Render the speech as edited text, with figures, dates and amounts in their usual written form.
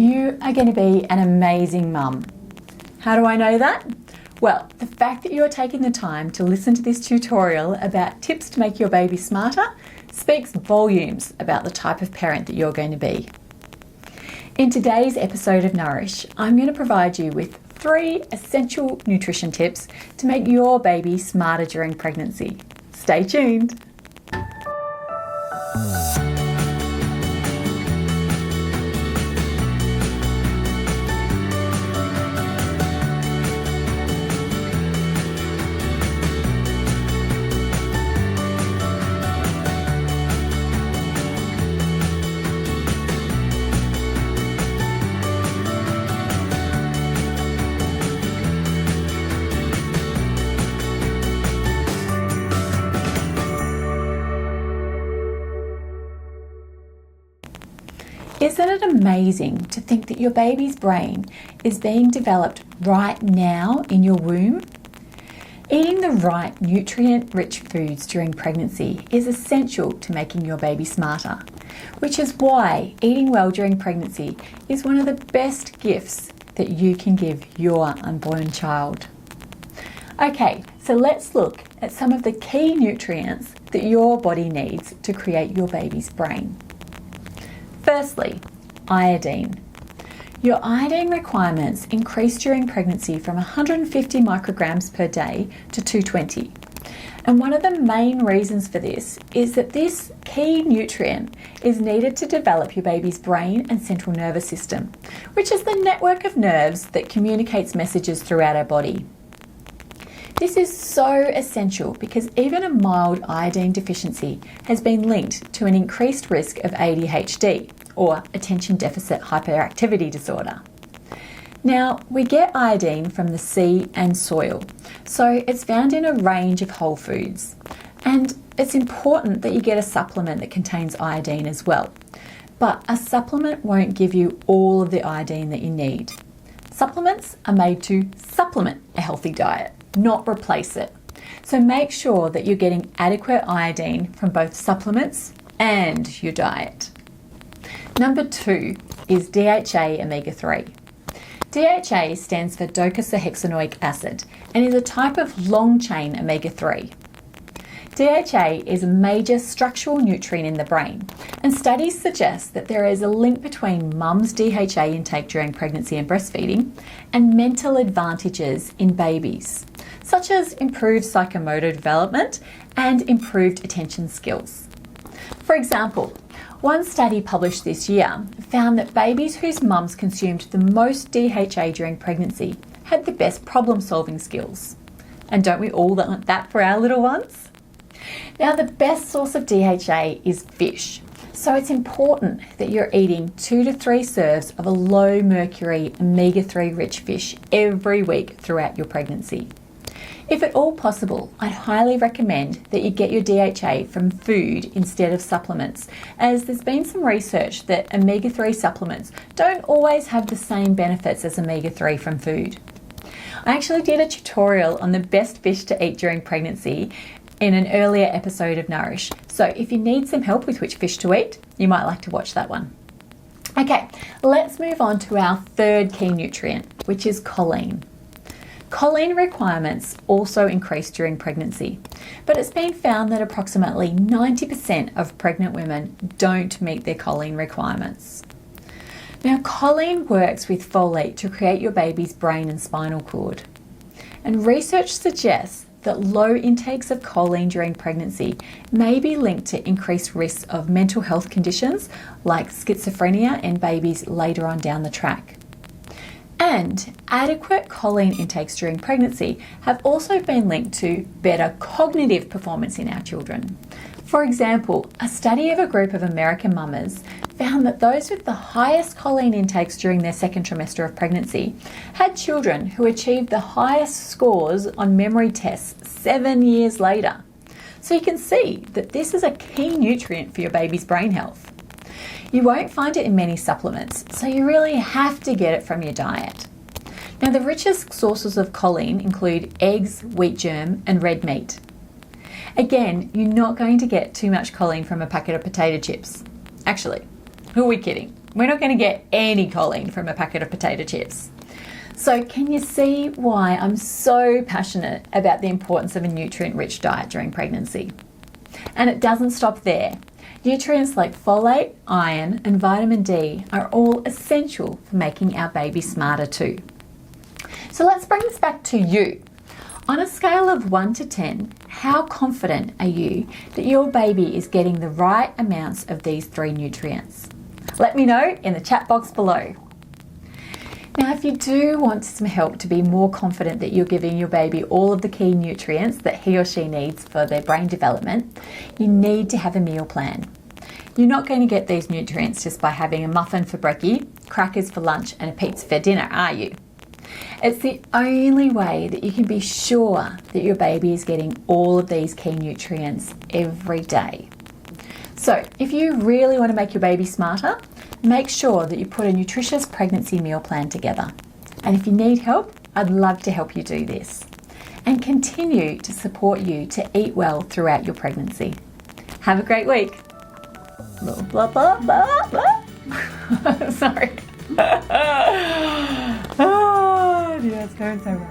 You are going to be an amazing mum. How do I know that? Well, the fact that you are taking the time to listen to this tutorial about tips to make your baby smarter speaks volumes about the type of parent that you're going to be. In today's episode of Nourish, I'm going to provide you with 3 essential nutrition tips to make your baby smarter during pregnancy. Stay tuned. Isn't it amazing to think that your baby's brain is being developed right now in your womb? Eating the right nutrient-rich foods during pregnancy is essential to making your baby smarter, which is why eating well during pregnancy is one of the best gifts that you can give your unborn child. Okay, so let's look at some of the key nutrients that your body needs to create your baby's brain. Firstly, iodine. Your iodine requirements increase during pregnancy from 150 micrograms per day to 220. And one of the main reasons for this is that this key nutrient is needed to develop your baby's brain and central nervous system, which is the network of nerves that communicates messages throughout our body. This is so essential because even a mild iodine deficiency has been linked to an increased risk of ADHD, or attention deficit hyperactivity disorder. Now, we get iodine from the sea and soil, so it's found in a range of whole foods. And it's important that you get a supplement that contains iodine as well. But a supplement won't give you all of the iodine that you need. Supplements are made to supplement a healthy diet, not replace it. So make sure that you're getting adequate iodine from both supplements and your diet. Number 2 is DHA omega-3. DHA stands for docosahexaenoic acid and is a type of long-chain omega-3. DHA is a major structural nutrient in the brain, and studies suggest that there is a link between mum's DHA intake during pregnancy and breastfeeding and mental advantages in babies, such as improved psychomotor development and improved attention skills. For example, one study published this year found that babies whose mums consumed the most DHA during pregnancy had the best problem-solving skills. And don't we all want that for our little ones? Now, the best source of DHA is fish, so it's important that you're eating 2 to 3 serves of a low mercury omega-3 rich fish every week throughout your pregnancy. If at all possible, I'd highly recommend that you get your DHA from food instead of supplements, as there's been some research that omega-3 supplements don't always have the same benefits as omega-3 from food. I actually did a tutorial on the best fish to eat during pregnancy in an earlier episode of Nourish, so if you need some help with which fish to eat, you might like to watch that one. Okay, let's move on to our 3rd key nutrient, which is choline. Choline requirements also increase during pregnancy, but it's been found that approximately 90% of pregnant women don't meet their choline requirements. Now, choline works with folate to create your baby's brain and spinal cord. And research suggests that low intakes of choline during pregnancy may be linked to increased risks of mental health conditions like schizophrenia in babies later on down the track. And adequate choline intakes during pregnancy have also been linked to better cognitive performance in our children. For example, a study of a group of American mamas found that those with the highest choline intakes during their 2nd trimester of pregnancy had children who achieved the highest scores on memory tests 7 years later. So you can see that this is a key nutrient for your baby's brain health. You won't find it in many supplements, so you really have to get it from your diet. Now, the richest sources of choline include eggs, wheat germ, and red meat. Again, you're not going to get too much choline from a packet of potato chips. Actually, who are we kidding? We're not going to get any choline from a packet of potato chips. So can you see why I'm so passionate about the importance of a nutrient-rich diet during pregnancy? And it doesn't stop there. Nutrients like folate, iron, and vitamin D are all essential for making our baby smarter too. So let's bring this back to you. On a scale of 1 to 10, how confident are you that your baby is getting the right amounts of these 3 nutrients? Let me know in the chat box below. Now, if you do want some help to be more confident that you're giving your baby all of the key nutrients that he or she needs for their brain development, you need to have a meal plan. You're not going to get these nutrients just by having a muffin for brekkie, crackers for lunch, and a pizza for dinner, are you? It's the only way that you can be sure that your baby is getting all of these key nutrients every day. So, if you really want to make your baby smarter, make sure that you put a nutritious pregnancy meal plan together. And if you need help, I'd love to help you do this. And continue to support you to eat well throughout your pregnancy. Have a great week. Blah, blah, blah, blah, blah. Sorry.